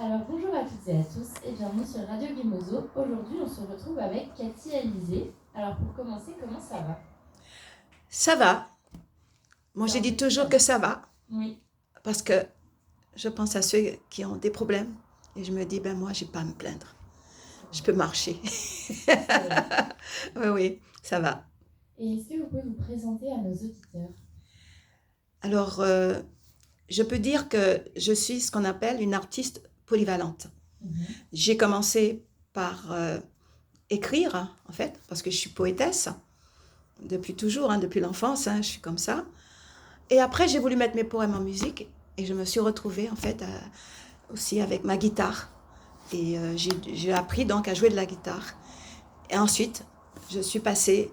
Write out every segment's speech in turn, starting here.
Alors bonjour à toutes et à tous et bienvenue sur Radio Guimozo. Aujourd'hui on se retrouve avec Cathy Alizé. Alors pour commencer, comment ça va? Ça va. Moi, C'est je un dis peu toujours calme. que ça va Oui, parce que je pense à ceux qui ont des problèmes et je me dis, ben moi, j'ai pas à me plaindre. Je peux marcher. c'est vrai. Oui, oui, ça va. Et est-ce que vous pouvez vous présenter à nos auditeurs? Alors, je peux dire que je suis ce qu'on appelle une artiste polyvalente. Mhm. J'ai commencé par écrire, en fait, parce que je suis poétesse depuis toujours, depuis l'enfance, je suis comme ça. Et après, j'ai voulu mettre mes poèmes en musique et je me suis retrouvée, en fait, aussi avec ma guitare. Et j'ai appris donc à jouer de la guitare. Et ensuite, je suis passée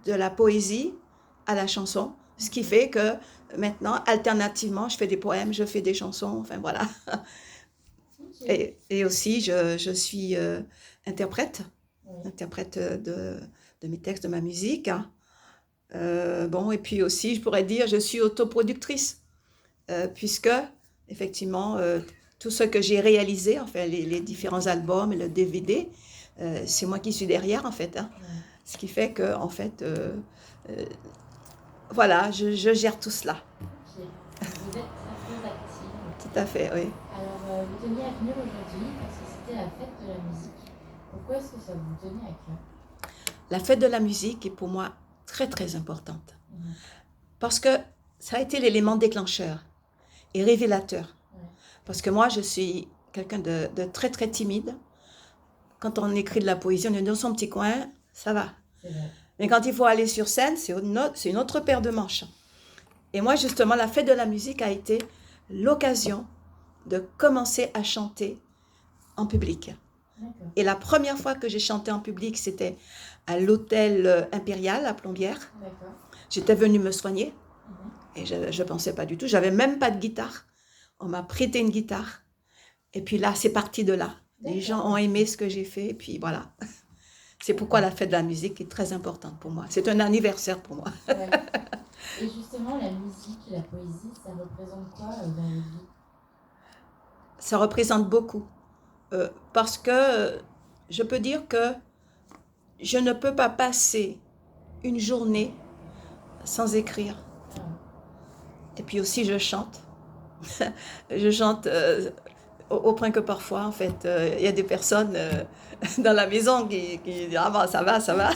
de la poésie à la chanson, ce qui fait que maintenant, alternativement, je fais des poèmes, je fais des chansons, enfin voilà. Ok. Et aussi, je suis interprète, Oui. interprète de mes textes, de ma musique. Bon, et puis aussi, je pourrais dire, je suis autoproductrice, puisque, effectivement, tout ce que j'ai réalisé, enfin, les différents albums et le DVD, c'est moi qui suis derrière, en fait. Ouais. Ce qui fait que, en fait, euh, voilà, je gère tout cela. Ok. Donc vous êtes très active. Tout à fait, oui. Alors vous teniez à venir aujourd'hui parce que c'était la fête de la musique. Pourquoi est-ce que ça vous tenait à cœur? La fête de la musique est pour moi très, très importante. Mhm. Parce que ça a été l'élément déclencheur et révélateur. Ouais, Parce que moi, je suis quelqu'un de très, très timide. Quand on écrit de la poésie, on est dans son petit coin, ça va. c'est vrai. Mais quand il faut aller sur scène, c'est une autre paire de manches. Et moi, justement, la fête de la musique a été l'occasion de commencer à chanter en public. D'accord. Et la première fois que j'ai chanté en public, c'était à l'hôtel Impérial à Plombières. D'accord. J'étais venue me soigner Mhm. et je ne pensais pas du tout. J'avais même pas de guitare. On m'a prêté une guitare. Et puis là, c'est parti de là. Les gens ont D'accord. aimé ce que j'ai fait. Et puis voilà. C'est pourquoi D'accord. la fête de la musique est très importante pour moi. C'est un anniversaire pour moi. Ouais. Et justement, la musique, la poésie, ça représente quoi dans votre vie? Ça représente beaucoup. Parce que je peux dire que je ne peux pas passer une journée sans écrire. Ah, Et puis aussi, je chante. Je chante au point que parfois, en fait, il y a des personnes dans la maison qui disent « Ah ben, ça va, ça va ».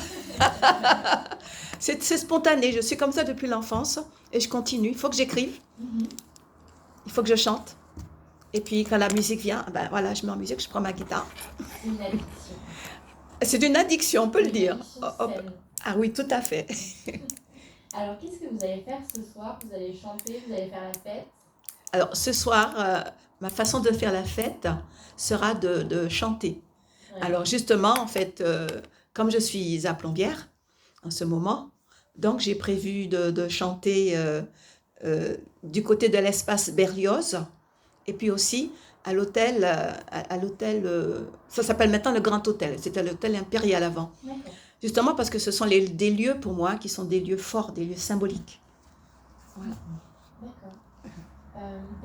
C'est spontané, je suis comme ça depuis l'enfance et je continue. Il faut que j'écrive, mhm. il faut que je chante. Et puis quand la musique vient, ben voilà, je mets en musique, je prends ma guitare. C'est une addiction. C'est une addiction, on peut le Une dire. addiction Hop. saine. Ah oui, tout à fait. Alors, qu'est-ce que vous allez faire ce soir? Vous allez chanter, vous allez faire la fête? Alors ce soir, ma façon de faire la fête sera de chanter. Ouais. Alors justement, en fait, comme je suis à Plombières en ce moment, donc j'ai prévu de chanter du côté de l'espace Berlioz et puis aussi à l'hôtel, à l'hôtel, ça s'appelle maintenant le Grand Hôtel, c'était l'hôtel Impérial avant. D'accord. Justement parce que ce sont des lieux pour moi qui sont des lieux forts, des lieux symboliques. Voilà. D'accord.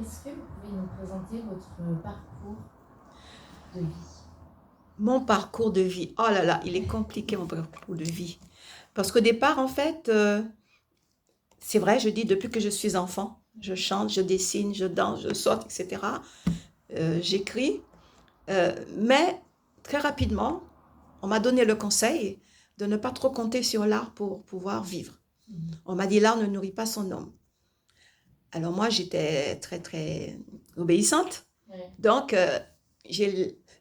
Est-ce que vous pouvez nous présenter votre parcours de vie? Mon parcours de vie, oh là là, il est compliqué mon parcours de vie. Parce qu'au départ, en fait, c'est vrai, je dis depuis que je suis enfant, je chante, je dessine, je danse, je saute, etc. J'écris. Mais très rapidement, on m'a donné le conseil de ne pas trop compter sur l'art pour pouvoir vivre. Mhm. On m'a dit l'art ne nourrit pas son homme. Alors moi, j'étais très, très obéissante. Ouais. Donc,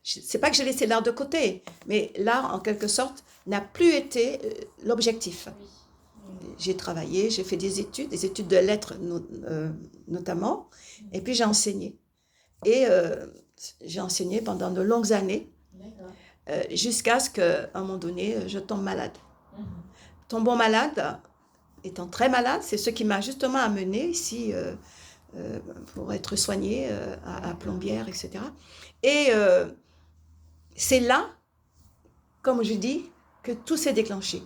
c'est pas que j'ai laissé l'art de côté, mais l'art, en quelque sorte, n'a plus été l'objectif. Oui. Oui. J'ai travaillé, j'ai fait des études de lettres notamment, et puis j'ai enseigné. Et j'ai enseigné pendant de longues années, D'accord. jusqu'à ce qu'à un moment donné, je tombe malade. Mhm. Tombant malade, étant très malade, c'est ce qui m'a justement amenée ici pour être soignée à Plombières, etc. Et c'est là, comme je dis, que tout s'est déclenché.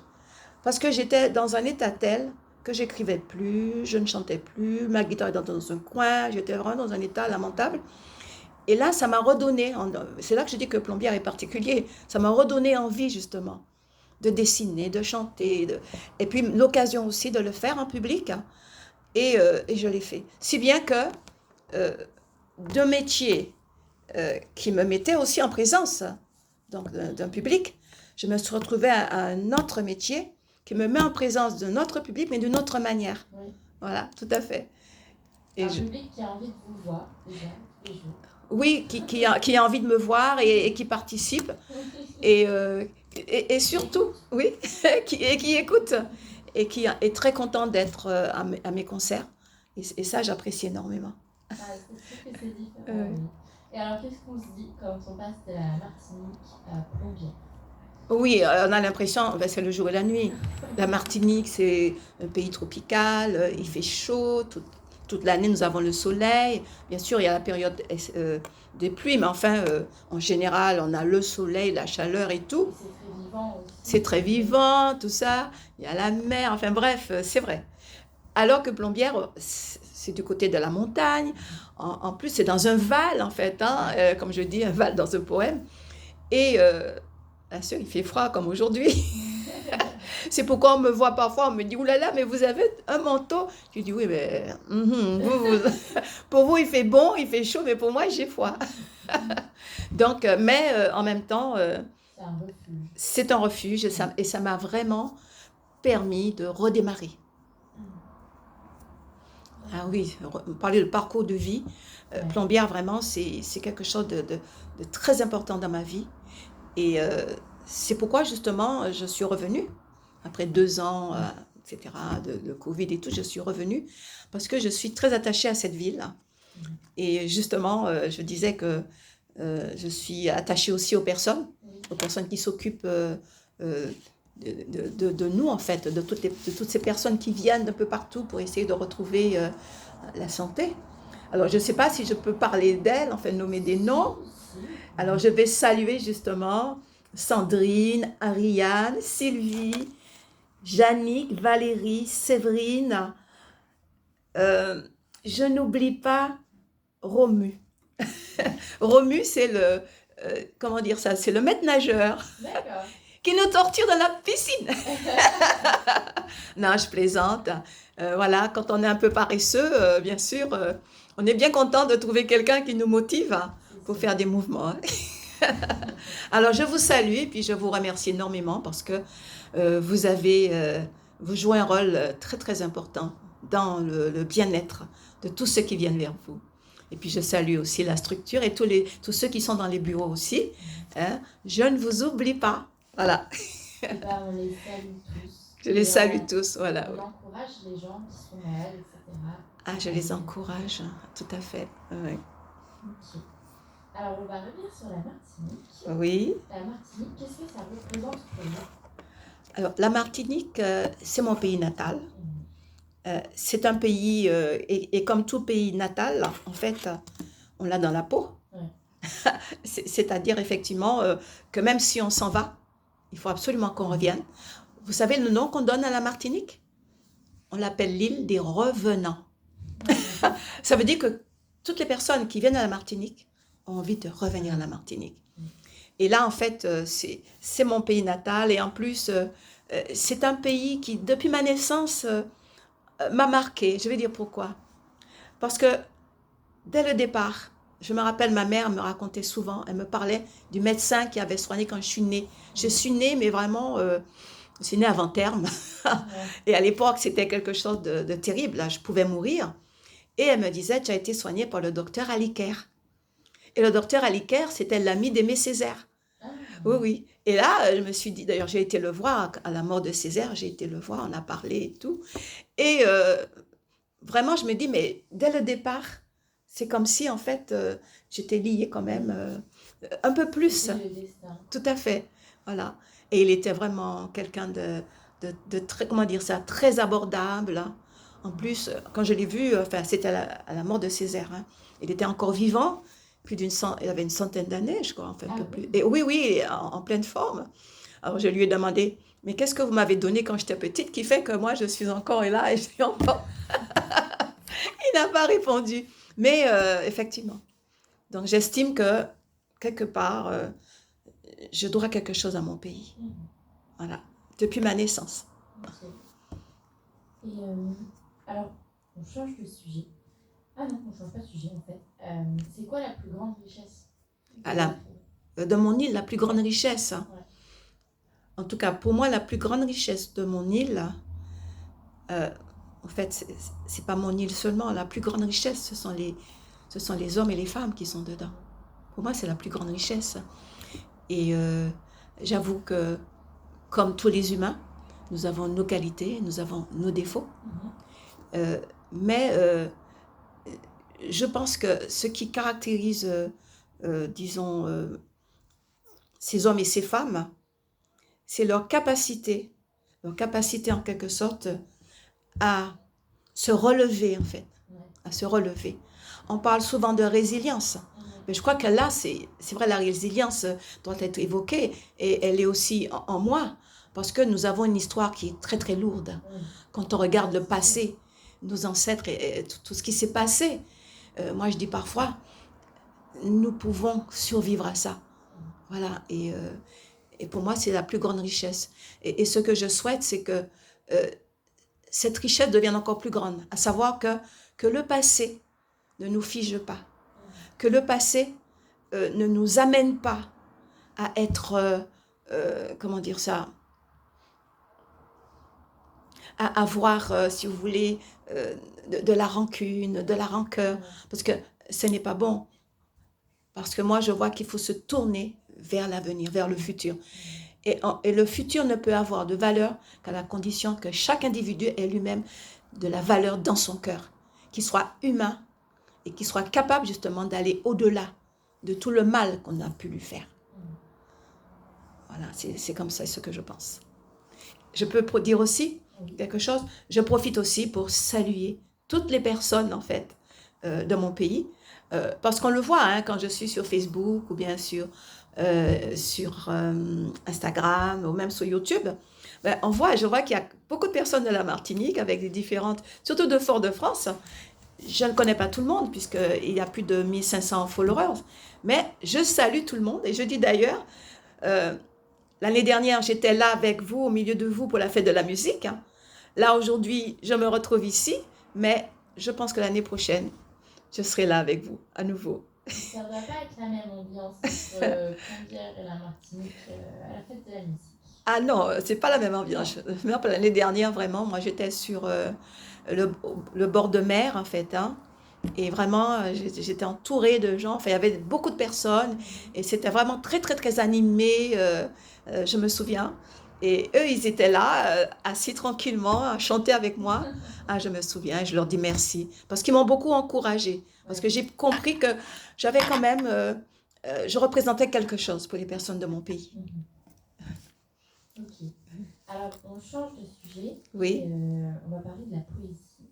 Parce que j'étais dans un état tel que j'écrivais plus, je ne chantais plus, ma guitare était dans un coin, j'étais vraiment dans un état lamentable. Et là, ça m'a redonné, c'est là que je dis que Plombières est particulier, ça m'a redonné envie justement de dessiner, de chanter, et puis l'occasion aussi de le faire en public, hein. Et je l'ai fait. Si bien que euh, deux métiers qui me mettaient aussi en présence donc d'un public, je me suis retrouvée à un autre métier qui me met en présence d'un autre public, mais d'une autre manière. Oui. Voilà, tout à fait. Un public qui a envie de vous voir, déjà, tous les jours. Oui, qui a envie de me voir et qui participe. Et surtout, oui, qui écoute et qui est très content d'être à mes concerts. Et ça, j'apprécie énormément. Ah, c'est sûr que c'est différent, oui. Et alors, qu'est-ce qu'on se dit quand on passe de la Martinique à Plombières? Oui, on a l'impression, ben, c'est le jour et la nuit. La Martinique, c'est un pays tropical, il fait chaud, toute l'année nous avons le soleil. Bien sûr, il y a la période des pluies, mais enfin, en général, on a le soleil, la chaleur et tout. Et c'est très vivant aussi. C'est très vivant, tout ça. Il y a la mer, enfin bref, c'est vrai. Alors que Plombières, c'est du côté de la montagne. En plus, c'est dans un val, en fait, hein, comme je dis, un val dans un poème. Et bien sûr, il fait froid comme aujourd'hui. C'est pourquoi on me voit parfois, on me dit, oulala, mais vous avez un manteau. Je dis, oui, mais pour vous, il fait bon, il fait chaud, mais pour moi, j'ai froid. Donc, mais en même temps, c'est un refuge. C'est un refuge et ça m'a vraiment permis de redémarrer. Ah oui, parler de parcours de vie, Plombières, vraiment, c'est quelque chose de très important dans ma vie. Et c'est pourquoi, justement, je suis revenue. Après 2 ans, etc., de Covid et tout, je suis revenue parce que je suis très attachée à cette ville. Et justement, je disais que je suis attachée aussi aux personnes qui s'occupent de nous, en fait, de toutes ces personnes qui viennent d'un peu partout pour essayer de retrouver la santé. Alors, je ne sais pas si je peux parler d'elles, enfin, nommer des noms. Alors, je vais saluer justement Sandrine, Ariane, Sylvie, Jannick, Valérie, Séverine. Je n'oublie pas Romu. Romu, c'est le, comment dire ça, c'est le maître nageur. D'accord. Qui nous torture dans la piscine. Non, je plaisante. Voilà, quand on est un peu paresseux, bien sûr, on est bien content de trouver quelqu'un qui nous motive pour faire des mouvements. Alors, je vous salue et puis je vous remercie énormément parce que vous jouez un rôle très, très important dans le bien-être de tous ceux qui viennent vers vous. Et puis, je salue aussi la structure et tous ceux qui sont dans les bureaux aussi. Hein. Je ne vous oublie pas. Voilà. Ben, on les salue tous. Je les salue tous, voilà. On encourage les gens qui sont malades, etc. Ah, je les encourage, tout à fait. Oui. Ok. Alors, on va revenir sur la Martinique. Oui. La Martinique, qu'est-ce que ça représente pour vous? Alors, la Martinique, c'est mon pays natal. C'est un pays, et comme tout pays natal, en fait, on l'a dans la peau. Ouais. C'est-à-dire, effectivement, que même si on s'en va, il faut absolument qu'on revienne. Vous savez le nom qu'on donne à la Martinique? On l'appelle l'île des revenants. Ça veut dire que toutes les personnes qui viennent à la Martinique ont envie de revenir à la Martinique. Et là, en fait, c'est mon pays natal. Et en plus, c'est un pays qui, depuis ma naissance, m'a marqué. Je vais dire pourquoi. Parce que dès le départ, je me rappelle, ma mère me racontait souvent, elle me parlait du médecin qui avait soigné quand je suis née. Je suis née, mais vraiment, je suis née avant terme. Et à l'époque, c'était quelque chose de terrible. Là, je pouvais mourir. Et elle me disait, tu as été soignée par le docteur Aliker. Et le docteur Aliker, c'était l'ami d'Aimé Césaire. Oui, oui. Et là, je me suis dit, d'ailleurs, j'ai été le voir à la mort de Césaire, j'ai été le voir, on a parlé et tout. Et vraiment, je me dis, mais dès le départ, c'est comme si, en fait, j'étais liée quand même un peu plus. Tout à fait. Voilà. Et il était vraiment quelqu'un de très, comment dire ça, très abordable. Hein. En plus, quand je l'ai vu, enfin, c'était à la mort de Césaire. Hein. Il était encore vivant, il avait une centaine d'années, je crois, enfin, un peu plus. Et oui, en pleine forme. Alors, je lui ai demandé, mais qu'est-ce que vous m'avez donné quand j'étais petite qui fait que moi, je suis encore là et je suis encore... Il n'a pas répondu. Mais effectivement. Donc j'estime que, quelque part, je dois quelque chose à mon pays. Voilà, depuis ma naissance. Ok. Et alors, on change de sujet. Ah non, on change pas de sujet en fait. C'est quoi la plus grande richesse De mon île, la plus grande richesse. Ouais. En tout cas, pour moi, la plus grande richesse de mon île, en fait, c'est pas mon île seulement. La plus grande richesse, ce sont les hommes et les femmes qui sont dedans. Pour moi, c'est la plus grande richesse. Et j'avoue que, comme tous les humains, nous avons nos qualités, nous avons nos défauts. Mais je pense que ce qui caractérise, disons, ces hommes et ces femmes, c'est leur capacité en quelque sorte à se relever en fait, à se relever. On parle souvent de résilience, mais je crois que là, c'est vrai, la résilience doit être évoquée et elle est aussi en moi, parce que nous avons une histoire qui est très très lourde. Quand on regarde le passé, nos ancêtres et tout ce qui s'est passé, moi je dis parfois, nous pouvons survivre à ça. Voilà, et pour moi, c'est la plus grande richesse. Et ce que je souhaite, c'est que cette richesse devienne encore plus grande, à savoir que le passé ne nous fige pas, que le passé ne nous amène pas à être, comment dire ça, à avoir, si vous voulez, de la rancune, de la rancœur, parce que ce n'est pas bon. Parce que moi, je vois qu'il faut se tourner vers l'avenir, vers le futur. Et le futur ne peut avoir de valeur qu'à la condition que chaque individu ait lui-même de la valeur dans son cœur, qu'il soit humain et qu'il soit capable justement d'aller au-delà de tout le mal qu'on a pu lui faire. Voilà, c'est comme ça ce que je pense. Je peux dire aussi quelque chose. Je profite aussi pour saluer toutes les personnes en fait de mon pays, parce qu'on le voit hein, quand je suis sur Facebook ou bien sur Instagram ou même sur YouTube, ben, je vois qu'il y a beaucoup de personnes de la Martinique avec des différentes, surtout de Fort-de-France. Je ne connais pas tout le monde puisqu'il y a plus de 1500 followers, mais je salue tout le monde et je dis d'ailleurs, l'année dernière j'étais là avec vous, au milieu de vous pour la fête de la musique. Hein. Là aujourd'hui je me retrouve ici, mais je pense que l'année prochaine je serai là avec vous à nouveau. Ça ne doit pas être la même ambiance entre Candiaire et la Martinique à la fête de la musique. Ah non, c'est pas la même ambiance. L'année dernière, vraiment, moi j'étais sur le bord de mer en fait. Hein, et vraiment, j'étais entourée de gens. Enfin, il y avait beaucoup de personnes et c'était vraiment très, très, très animé. Je me souviens. Et eux, ils étaient là, assis tranquillement, à chanter avec moi. Ah, je me souviens, et je leur dis merci. Parce qu'ils m'ont beaucoup encouragée. Parce que j'ai compris que j'avais quand même, je représentais quelque chose pour les personnes de mon pays. Ok. Alors, on change de sujet. Oui. On va parler de la poésie.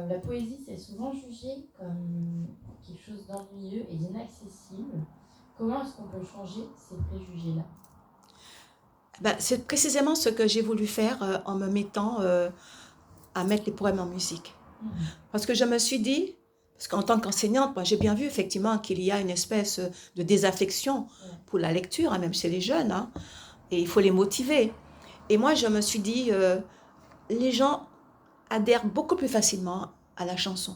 La poésie, c'est souvent jugé comme quelque chose d'ennuyeux et d'inaccessible. Comment est-ce qu'on peut changer ces préjugés-là? Ben, c'est précisément ce que j'ai voulu faire en me mettant à mettre les poèmes en musique. Parce que je me suis dit, parce qu'en tant qu'enseignante, moi, j'ai bien vu effectivement qu'il y a une espèce de désaffection pour la lecture, hein, même chez les jeunes, hein, et il faut les motiver. Et moi, je me suis dit, les gens adhèrent beaucoup plus facilement à la chanson,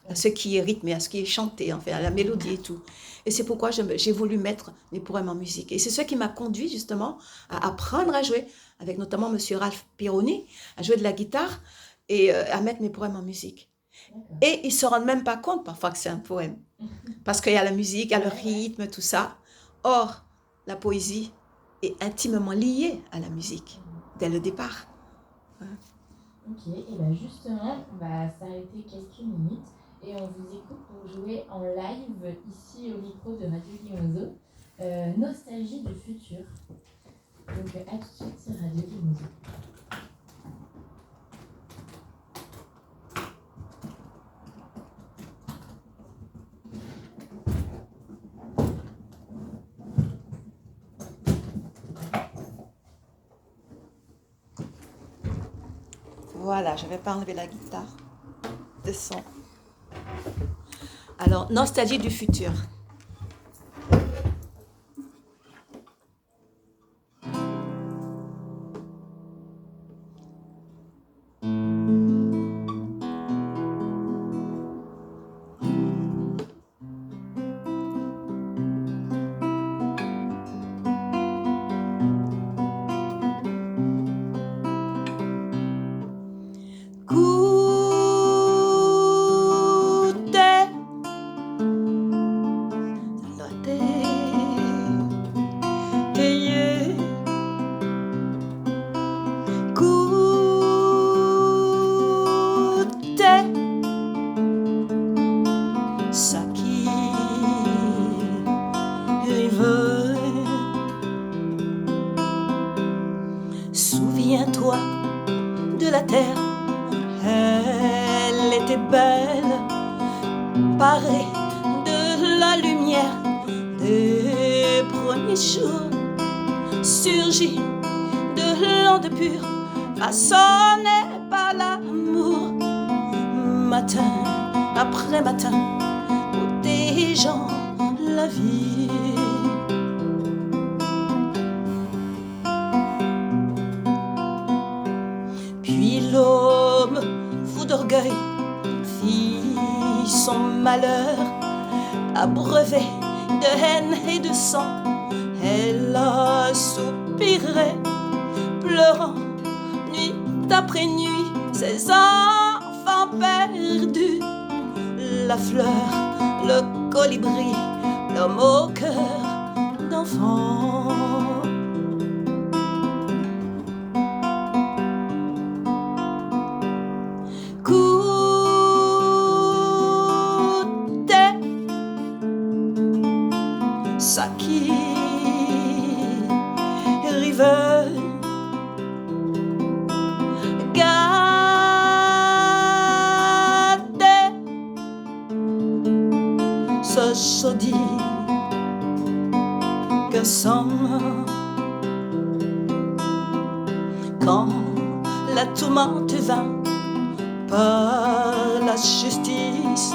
à ce qui est rythmé, à ce qui est chanté, en fait, à la mélodie et tout. Et c'est pourquoi j'ai voulu mettre les poèmes en musique. Et c'est ce qui m'a conduit justement à apprendre à jouer, avec notamment M. Ralph Pironi, à jouer de la guitare et à mettre mes poèmes en musique. Et ils ne se rendent même pas compte parfois que c'est un poème. Parce qu'il y a la musique, il y a le rythme, tout ça. Or, la poésie est intimement liée à la musique, dès le départ. Ok, et bien justement, on va s'arrêter quelques minutes et on vous écoute pour jouer en live ici au micro de Radio Guimozo, Nostalgie du futur. Donc à tout de suite sur Radio Guimozo. Voilà, je ne vais pas enlever la guitare de son. Alors, Nostalgie du futur. paré de la lumière des premiers jours, surgit de l'onde pure, façonné par l'amour. Matin après matin, protégeant la vie. Puis l'homme, fou d'orgueil, fit son malheur, abreuvé de haine et de sang. Elle a soupiré, pleurant nuit après nuit, ses enfants perdus. La fleur, le colibri, l'homme au cœur d'enfant. Ça qui rive, gardez ce chaudit que sans quand la tourmente vint par la justice,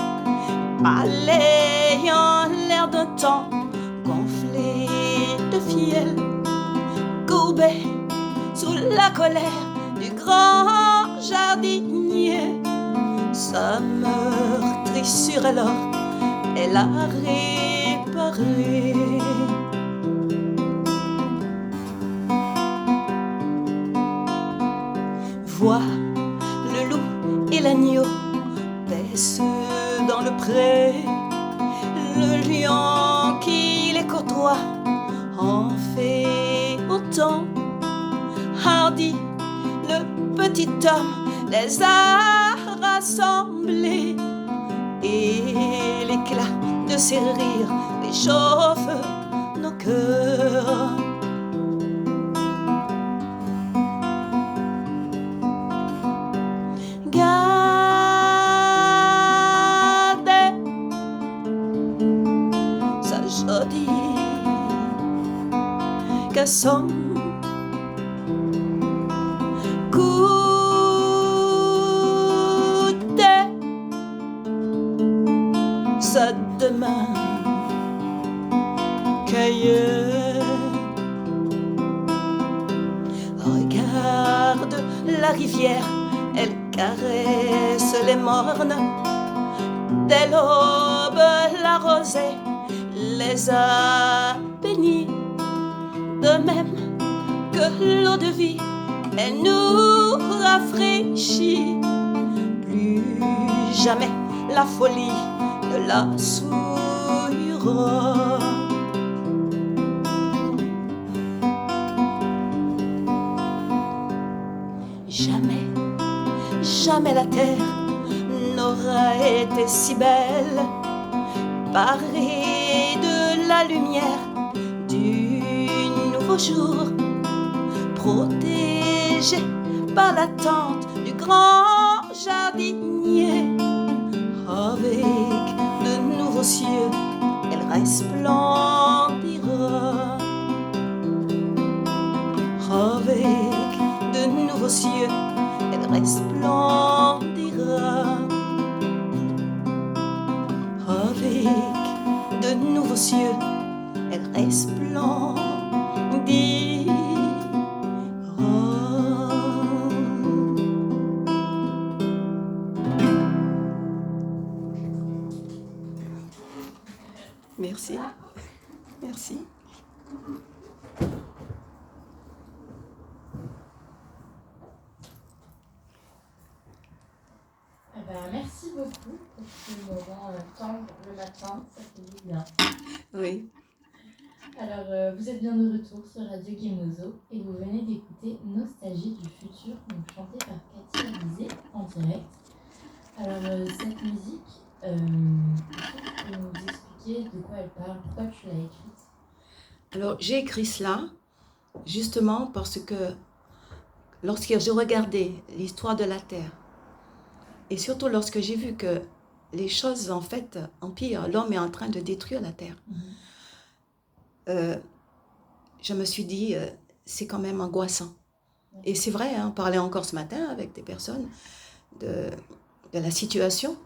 balayant l'air d'un temps gonflé de fiel, courbé sous la colère du grand jardinier. Sa meurtrissure alors, elle a réparé. Vois le loup et l'agneau paissent dans le pré, le lion qui les côtoie en fait autant. Hardy, le petit homme les a rassemblés, et l'éclat de ses rires réchauffe nos cœurs. Gardez sa jolie casson, goûtez sa demain, cueillez. Regarde la rivière, elle caresse les mornes. Dès l'aube, la rosée les a bénis. De même que l'eau de vie, elle nous rafraîchit. Plus jamais la folie ne la souillera. Jamais, jamais la terre n'aura été si belle, parée de la lumière du nouveau jour, protégée par la tente du grand jardinier. Avec de nouveaux cieux, elle resplendira. Avec de nouveaux cieux, elle resplendira. Avec de nouveaux cieux, elle resplendira. Merci. Merci. Merci beaucoup pour ce moment tendre le matin, ça fait du bien. Oui. Alors, vous êtes bien de retour sur Radio Gemozo et vous venez d'écouter Nostalgie du futur, donc chantée par Cathy Alizé en direct. Alors, cette musique, est-ce que tu peux nous expliquer de quoi elle parle, pourquoi tu l'as écrite? Alors, j'ai écrit cela justement parce que lorsque je regardais l'histoire de la Terre, et surtout lorsque j'ai vu que les choses, en fait, empirent. L'homme est en train de détruire la terre. Je me suis dit, c'est quand même angoissant. Et c'est vrai, on parlait encore ce matin avec des personnes de la situation,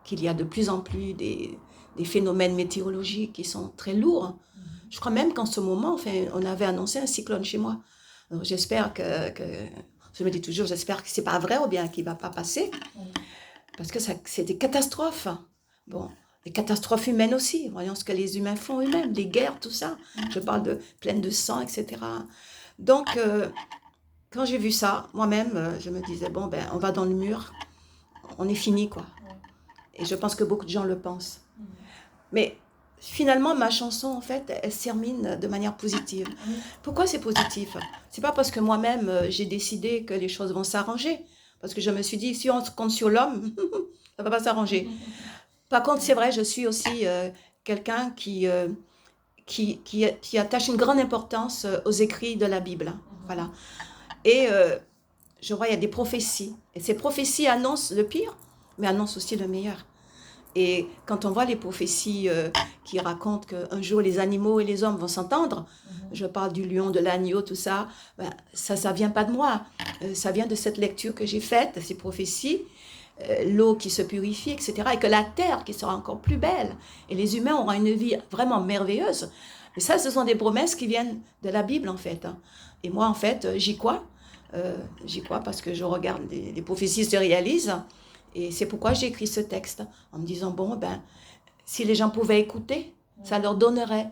qu'il y a de plus en plus des phénomènes météorologiques qui sont très lourds. Je crois même qu'en ce moment, enfin, on avait annoncé un cyclone chez moi. Alors, j'espère que je me dis toujours, j'espère que c'est pas vrai ou bien qu'il va pas passer, parce que c'est des catastrophes. Bon, des catastrophes humaines aussi. Voyons ce que les humains font eux-mêmes, des guerres, tout ça. Je parle de pleines de sang, etc. Donc, quand j'ai vu ça, moi-même, je me disais, bon, ben, on va dans le mur, on est fini, quoi. Et je pense que beaucoup de gens le pensent. Mais finalement, ma chanson, en fait, elle se termine de manière positive. Pourquoi c'est positif? C'est pas parce que moi-même, j'ai décidé que les choses vont s'arranger. Parce que je me suis dit, si on compte sur l'homme, ça va pas s'arranger. Par contre, c'est vrai, je suis aussi quelqu'un qui attache une grande importance aux écrits de la Bible. Voilà. Et je vois, il y a des prophéties. Et ces prophéties annoncent le pire, mais annoncent aussi le meilleur. Et quand on voit les prophéties qui racontent qu'un jour les animaux et les hommes vont s'entendre, je parle du lion, de l'agneau, tout ça, ben, ça vient pas de moi. Ça vient de cette lecture que j'ai faite, de ces prophéties, l'eau qui se purifie, etc. Et que la terre qui sera encore plus belle. Et les humains auront une vie vraiment merveilleuse. Et ça, ce sont des promesses qui viennent de la Bible, en fait. Et moi, en fait, j'y crois. J'y crois parce que je regarde les prophéties se réalisent. Et c'est pourquoi j'ai écrit ce texte, en me disant, bon, ben, si les gens pouvaient écouter, ça leur donnerait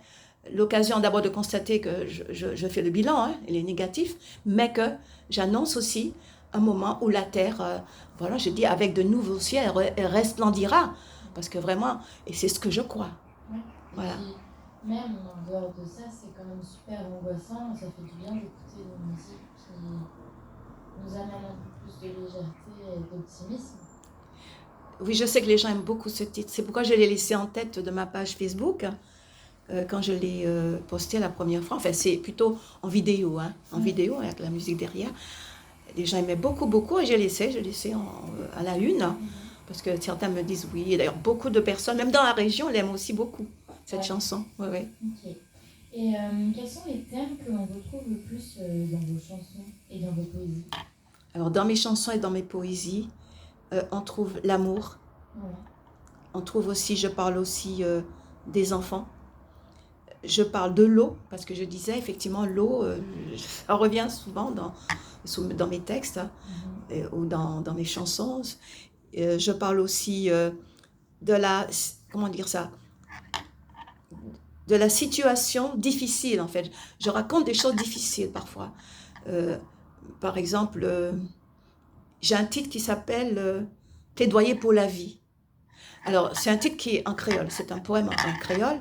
l'occasion d'abord de constater que je fais le bilan, il est négatif, mais que j'annonce aussi un moment où la terre, voilà, je dis, avec de nouveaux ciels, elle resplendira. Parce que vraiment, et c'est ce que je crois. Ouais. Voilà. Et puis, même en dehors de ça, c'est quand même super angoissant. Ça fait du bien d'écouter une musique qui nous amène un peu plus de légèreté et d'optimisme. Oui, je sais que les gens aiment beaucoup ce titre. C'est pourquoi je l'ai laissé en tête de ma page Facebook quand je l'ai posté la première fois. Enfin, c'est plutôt en vidéo, en vidéo avec la musique derrière. Les gens aimaient beaucoup, beaucoup et j'ai laissé à la une parce que certains me disent oui. Et d'ailleurs, beaucoup de personnes, même dans la région, l'aiment aussi beaucoup, cette chanson. Oui, oui. Ok. Et quels sont les thèmes que l'on retrouve le plus dans vos chansons et dans vos poésies? Alors, dans mes chansons et dans mes poésies, on trouve l'amour. On trouve aussi, je parle aussi des enfants. Je parle de l'eau, parce que je disais effectivement l'eau, ça revient souvent dans mes textes ou dans mes chansons. Je parle aussi de la, comment dire ça, de la situation difficile en fait. Je raconte des choses difficiles parfois. Par exemple, j'ai un titre qui s'appelle Plaidoyer pour la vie. Alors, c'est un titre qui est en créole, c'est un poème en créole,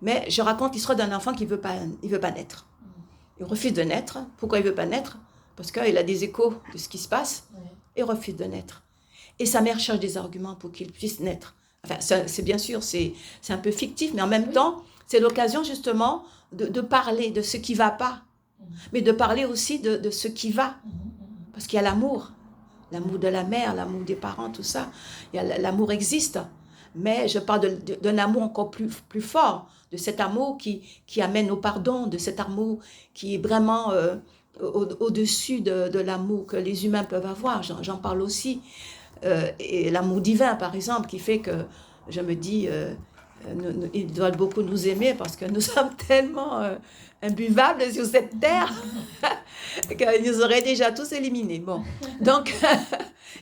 mais je raconte l'histoire d'un enfant qui veut pas naître. Il refuse de naître. Pourquoi il veut pas naître? Parce qu'il a des échos de ce qui se passe et refuse de naître. Et sa mère cherche des arguments pour qu'il puisse naître. Enfin, c'est bien sûr, c'est un peu fictif, mais en même temps, c'est l'occasion justement de parler de ce qui va pas, mais de parler aussi de ce qui va. Parce qu'il y a l'amour de la mère, l'amour des parents, tout ça. L'amour existe, mais je parle d'un amour encore plus fort, de cet amour qui amène au pardon, de cet amour qui est vraiment au-dessus de l'amour que les humains peuvent avoir. J'en parle aussi. Et l'amour divin, par exemple, qui fait que je me dis, ils doivent beaucoup nous aimer parce que nous sommes tellement imbuvables sur cette terre qu'ils nous auraient déjà tous éliminés. Bon, donc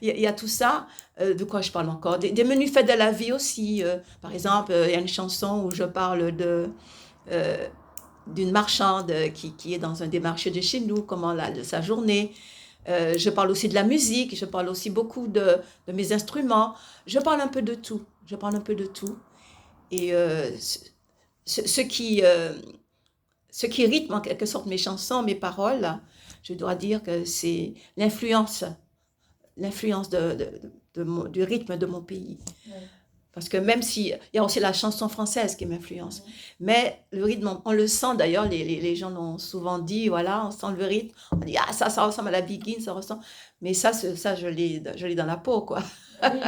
il y a tout ça. De quoi je parle encore? Des menus faits de la vie aussi. Par exemple, il y a une chanson où je parle d'une marchande qui est dans un des marchés de chez nous, de sa journée. Je parle aussi de la musique, je parle aussi beaucoup de mes instruments. Je parle un peu de tout. Et ce qui rythme en quelque sorte mes chansons, mes paroles, je dois dire que c'est l'influence du rythme de mon pays. Parce que même si, il y a aussi la chanson française qui m'influence. Mais le rythme, on le sent d'ailleurs, les gens l'ont souvent dit, voilà, on sent le rythme. On dit, ah, ça ressemble à la Begin, ça ressemble. Mais ça je l'ai dans la peau, quoi. Oui,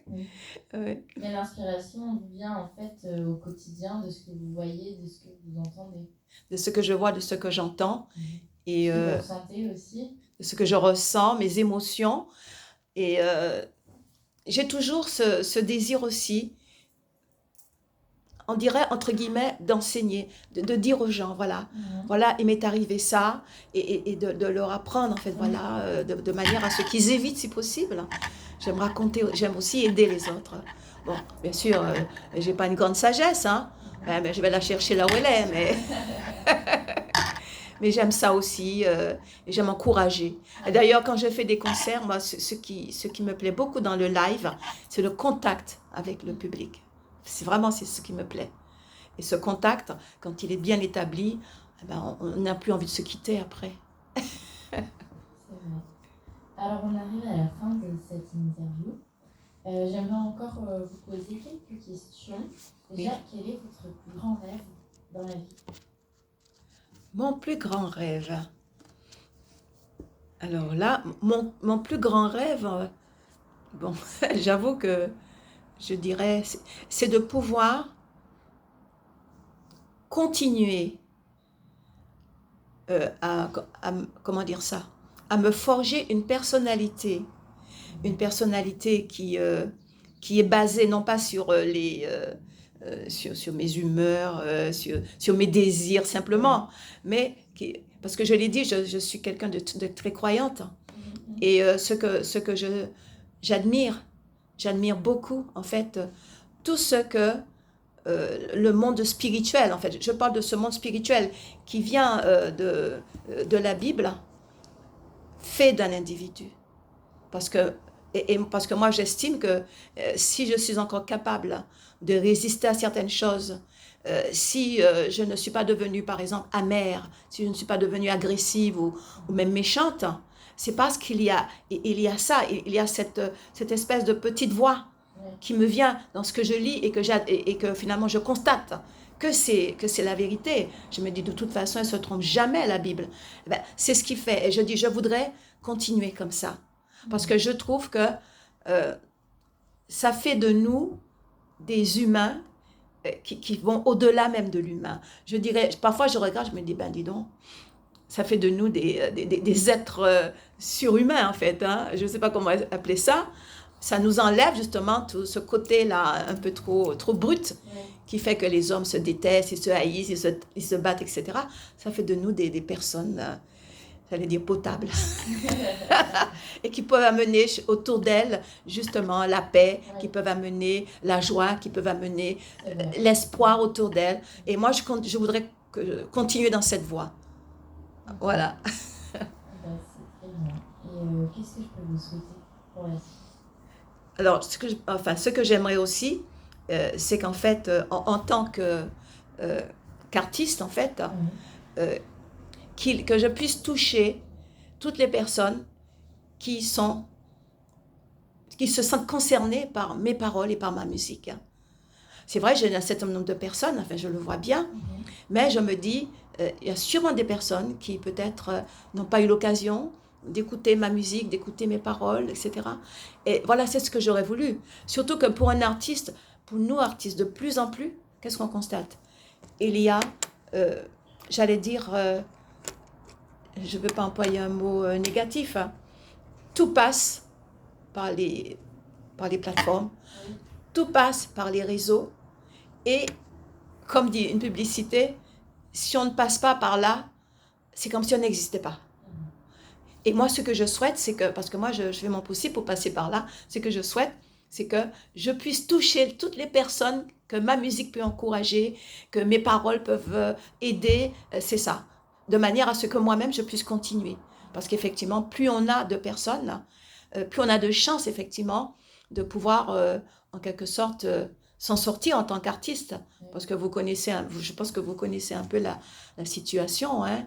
oui. Ouais. Mais l'inspiration vient en fait au quotidien de ce que vous voyez, de ce que vous entendez. De ce que je vois, de ce que j'entends. Et Ce que vous ressentez aussi. de ce que je ressens, mes émotions. Et j'ai toujours ce désir aussi, on dirait, entre guillemets, d'enseigner, de dire aux gens, voilà, voilà, il m'est arrivé ça, et de leur apprendre, en fait, voilà, de manière à ce qu'ils évitent, si possible. J'aime raconter, j'aime aussi aider les autres. Bon, bien sûr, j'ai pas une grande sagesse, hein, mais je vais la chercher là où elle est, mais j'aime ça aussi, et j'aime encourager. Et d'ailleurs, quand je fais des concerts, moi, ce qui me plaît beaucoup dans le live, c'est le contact avec le public. C'est ce qui me plaît. Et ce contact, quand il est bien établi, eh ben, on n'a plus envie de se quitter après. C'est vrai. Alors, on arrive à la fin de cette interview. J'aimerais encore vous poser quelques questions. Déjà, quel est votre plus grand rêve dans la vie? Mon plus grand rêve. Alors là, mon plus grand rêve, bon, j'avoue que je dirais, c'est de pouvoir continuer comment dire ça, à me forger une personnalité qui est basée non pas sur sur mes humeurs, sur mes désirs simplement, mais parce que je l'ai dit, je suis quelqu'un de très croyante. Et ce que j'admire beaucoup, en fait, tout ce que le monde spirituel, en fait, je parle de ce monde spirituel qui vient de la Bible, fait d'un individu. Parce que moi, j'estime que si je suis encore capable de résister à certaines choses, si je ne suis pas devenue, par exemple, amère, si je ne suis pas devenue agressive ou même méchante, c'est parce qu'il y a cette espèce de petite voix qui me vient dans ce que je lis et que finalement je constate que c'est la vérité. Je me dis, de toute façon, elle ne se trompe jamais, la Bible. Eh ben, c'est ce qui fait. Et je dis, je voudrais continuer comme ça. Parce que je trouve que ça fait de nous des humains qui vont au-delà même de l'humain. Je dirais, parfois je regarde, je me dis, ben dis donc, ça fait de nous des êtres surhumains en fait. Hein. Je ne sais pas comment appeler ça. Ça nous enlève justement tout ce côté-là un peu trop brut qui fait que les hommes se détestent, ils se haïssent, ils se battent, etc. Ça fait de nous des personnes... j'allais dire potable, et qui peuvent amener autour d'elles justement la paix, qui peuvent amener la joie, qui peuvent amener l'espoir autour d'elles. Et moi, je voudrais continuer dans cette voie. Voilà. C'est très bien. Et qu'est-ce que je peux vous souhaiter pour la suite? Alors, ce que j'aimerais aussi, c'est qu'en fait, en tant qu'artiste, en fait, que je puisse toucher toutes les personnes qui se sentent concernées par mes paroles et par ma musique. C'est vrai, j'ai un certain nombre de personnes, enfin je le vois bien, mais je me dis, il y a sûrement des personnes qui peut-être n'ont pas eu l'occasion d'écouter ma musique, d'écouter mes paroles, etc. Et voilà, c'est ce que j'aurais voulu. Surtout que pour un artiste, pour nous artistes, de plus en plus, qu'est-ce qu'on constate? Il y a, j'allais dire... je ne veux pas employer un mot négatif, hein. Tout passe par les plateformes, tout passe par les réseaux, et comme dit une publicité, si on ne passe pas par là, c'est comme si on n'existait pas. Et moi, ce que je souhaite, c'est que, parce que moi, je fais mon possible pour passer par là, ce que je souhaite, c'est que je puisse toucher toutes les personnes que ma musique peut encourager, que mes paroles peuvent aider, c'est ça. De manière à ce que moi-même, je puisse continuer. Parce qu'effectivement, plus on a de personnes, plus on a de chances, effectivement, de pouvoir, en quelque sorte, s'en sortir en tant qu'artiste. Parce que je pense que vous connaissez un peu la situation. Hein.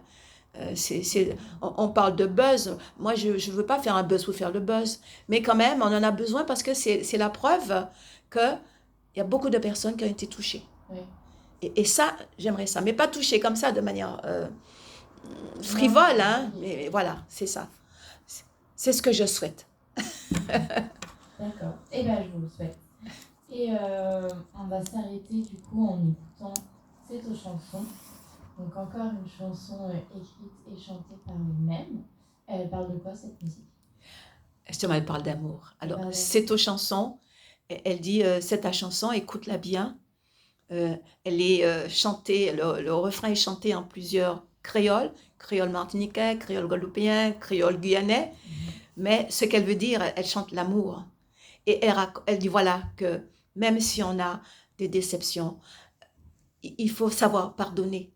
On parle de buzz. Moi, je ne veux pas faire un buzz pour faire le buzz. Mais quand même, on en a besoin parce que c'est la preuve que il y a beaucoup de personnes qui ont été touchées. Oui. Et ça, j'aimerais ça. Mais pas touchées comme ça, de manière frivole, hein. Mais voilà, c'est ça. C'est ce que je souhaite. D'accord. Eh bien, je vous le souhaite. Et on va s'arrêter du coup en écoutant cette chanson. Donc encore une chanson écrite et chantée par lui-même. Elle parle de quoi cette musique? Justement, elle parle d'amour. Alors, c'est aux chansons. Elle dit, c'est ta chanson, écoute-la bien. Elle est chantée, le refrain est chanté en plusieurs créoles. Créole martiniquais, créole guadeloupéen, créole guyanais. Mais ce qu'elle veut dire, elle chante l'amour. Et elle dit, voilà, que même si on a des déceptions, il faut savoir pardonner.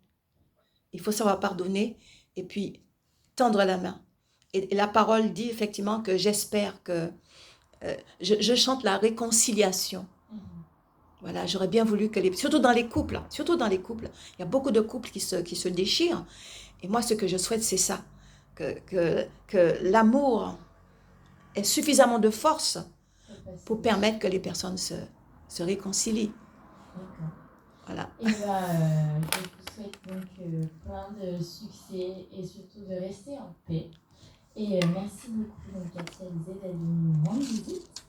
Il faut savoir pardonner et puis tendre la main. Et la parole dit effectivement que j'espère que je chante la réconciliation. Voilà, j'aurais bien voulu que surtout dans les couples, il y a beaucoup de couples qui se déchirent. Et moi, ce que je souhaite, c'est ça, que l'amour ait suffisamment de force pour permettre que les personnes se réconcilient. D'accord. Voilà. Et je vous souhaite donc plein de succès et surtout de rester en paix. Et merci beaucoup donc Katia Alizé d'être venue nous rendre visite.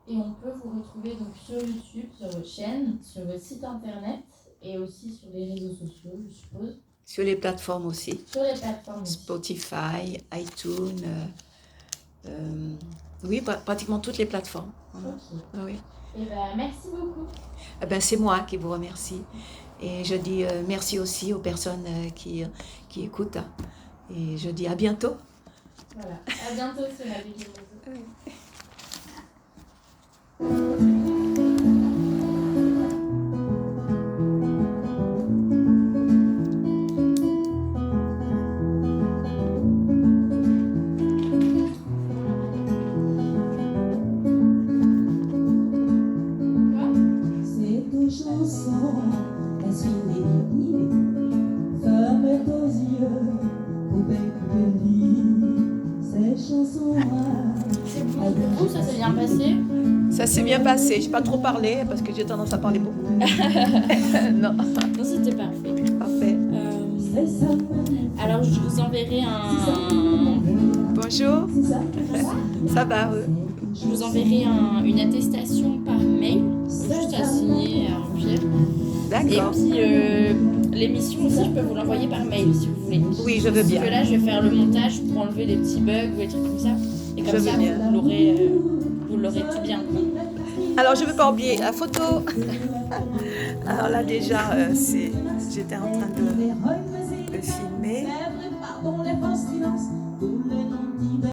Et on peut vous retrouver donc sur YouTube, sur votre chaîne, sur votre site internet et aussi sur les réseaux sociaux, je suppose. Sur les plateformes aussi. Sur les plateformes aussi. Spotify, iTunes, oui, pratiquement toutes les plateformes. Ok. Oui. Et merci beaucoup. Eh ben, c'est moi qui vous remercie. Et je dis merci aussi aux personnes qui écoutent. Et je dis à bientôt. Voilà, à bientôt sur Radio Guémozo. C'est bon pour vous, ça s'est bien passé? Ça s'est bien passé. Je n'ai pas trop parlé parce que j'ai tendance à parler beaucoup. Non. Non, c'était parfait. Parfait. Alors, je vous enverrai Bonjour. Ça va, oui. Je vous enverrai une attestation par mail, juste à signer et à remplir. D'accord. Et puis, l'émission aussi, je peux vous l'envoyer par mail si vous voulez. Oui, je veux bien. Parce que là, je vais faire le montage pour enlever les petits bugs ou des trucs comme ça. Et comme ça, vous l'aurez tout bien. Alors, je ne veux pas oublier la photo. Alors là, déjà, j'étais en train de filmer.